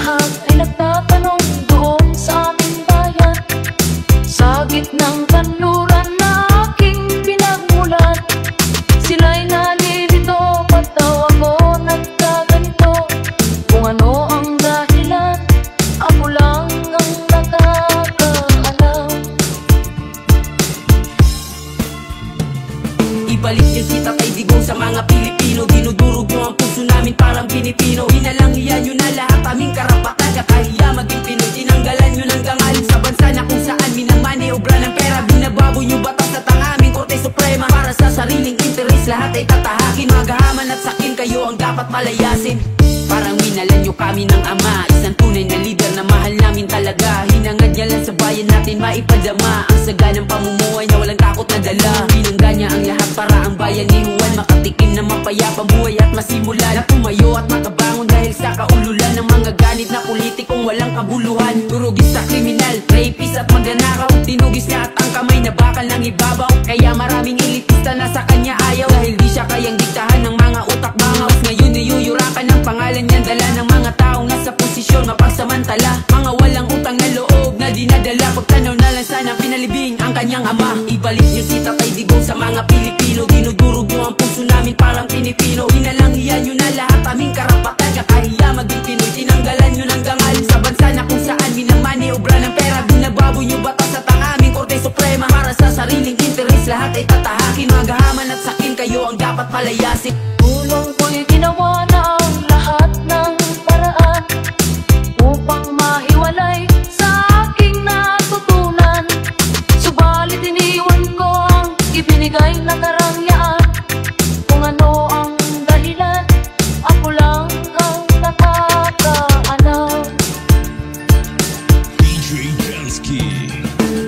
Lahat ay nagtatanong doon sa aming bayan, sa gitnang kanluran na aking pinagmulan. Sila'y nalilito, ba't daw ako nagkaganito? Kung ano ang dahilan, ako lang ang nakakaalam. Ibalik niyo si Tatay Digong sa mga Pilipino. Dinudurog niyo ang puso namin parang Pilipino. Inalangian niyo na lahat aming karapatan. Kakahiya maging Pinoy, tinanggalan niyo ng gangalan sa bansa na kung saan minamaniobra ng pera. Binababoy niyo batas at ang aming Korte Suprema. Para sa sariling interes lahat ay tatahakin. Magahaman at sakin, kayo ang dapat palayasin. Parang minalan niyo kami ng ama, isang tunay na leader na mahal namin talaga. Hinangad niya lang sa bayan natin maipadama ang saganang pamumuhay na walang takot na dala. Binangga niya ang lahat para ang bayan ni Juan makatikim na mapayapang buhay at masimula na tumayo at makabangon dahil sa kaululan ng mga ganit na politikong walang kabuluhan. Turugista, kriminal, rapist at magnanakaw. Tinugis niya at ang kamay na bakal ng ibabaw. Kaya maraming elitista na sa kanya ayaw, dahil di siya kayang diktahan ng mga utak bangaws. Ngayon niyuyurakan ng pangalan niyan, dala ng mga taong nasa posisyon mapagsamantala. Mga walang utang na loob na dinadala. Pagtanaw na lang sana pinalibing ang kanyang ama. Ibalik niyo si Tatay Digong sa mga Pilipino. Dinudurog niyo ang puso namin parang Pilipino. Inalangian niyo na lahat aming karapatan. Kakahiya maging Pinoy, tinanggalan niyo ng gangalan sa bansa na kung saan minamaniobra ng pera. Binababoy niyo batas at ang aming Korte Suprema. Para sa sariling interes lahat ay tatahakin. Magahaman at sakin, kayo ang dapat palayasin. Tulong ko'y ginawa na ang lahat ng paraan upang mahiwalay sa aking natutunan. Subalit iniwan ko ang ibinigay na karangyaan. Kung ano ang dahilan, ako lang ang nakakaalam. DJ Jansky.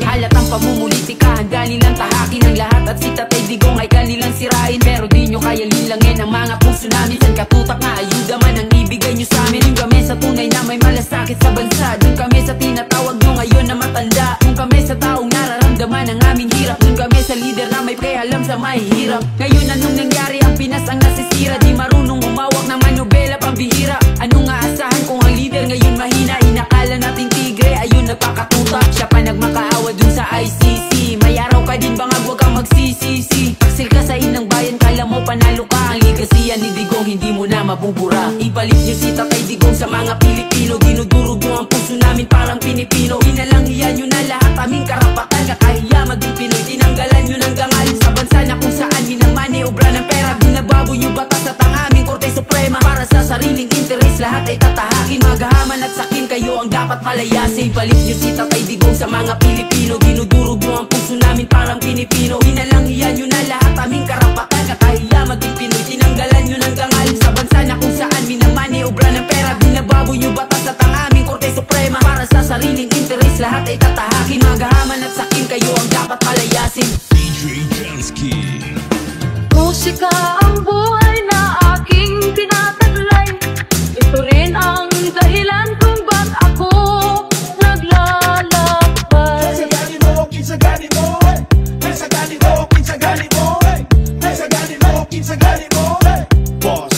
Halatang pamumulitika, handa nilang tahakin ang lahat. At si Tatay Digong ay kanilang sirain, pero di nyo kaya linlangin ang mga puso namin. San katutak na ayuda man ang ibigay nyo sa amin. Yung kami sa tunay na may malasakit sa bansa. Doon kami sa tinatawag nyo ngayon na matanda. Doon kami sa taong nararamdaman ang aming hirap. Doon kami sa leader na may pakialam sa mahihirap. Ngayon anong nangyari, ang Pinas ang nasisira. Di marunong umawak ng manobela pambihira. Anong aasahan kung ang leader ngayon mahina? Inakala nating tigre, ayun nagpakatutak. Siya pa nagmakaawa dun sa ICC. May araw ka din bangag, huwag kang magsisisi. Taksil ka sa inang bayan, kala mo panalo ka. Ang ligasiyan ni Digong hindi mo na mabubura. Ibalik niyo si Tatay Digong sa mga Pilipino. Dinudurog niyo ang puso namin parang Pilipino. Inalangian niyo na lahat aming karapatan. Kakahiya maging Pinoy, tinanggalan niyo ng gangalan sa bansa na kung saan minamaniobra ng pera. Binababoy niyo batas at ang aming Korte Suprema. Para sa sariling interes lahat ay tatahakin. Magahaman at sakin, kayo ang dapat palayasin. Ibalik niyo si Tatay Digong sa mga Pilipino. Dinudurog niyo ang puso namin parang Pilipino. Inalangian niyo na lahat aming karapatan. Kakahiya maging Pinoy, tinanggalan niyo ng gangalan sa bansa na kung saan minamaniobra ng pera. Binababoy niyo batas at ang aming Korte Suprema. Para sa sariling interes lahat ay tatahakin. Magahaman at sakin, kayo ang dapat palayasin. DJ Jansky. Musika ang buhay na aking tinataglay. Ito rin ang dahilan kung ba't ako naglalakbay. Kinsa gani mo, hey. Kinsa gani mo, kinsa gani mo, hey. Kinsa gani mo, kinsa gani mo, hey. Boss.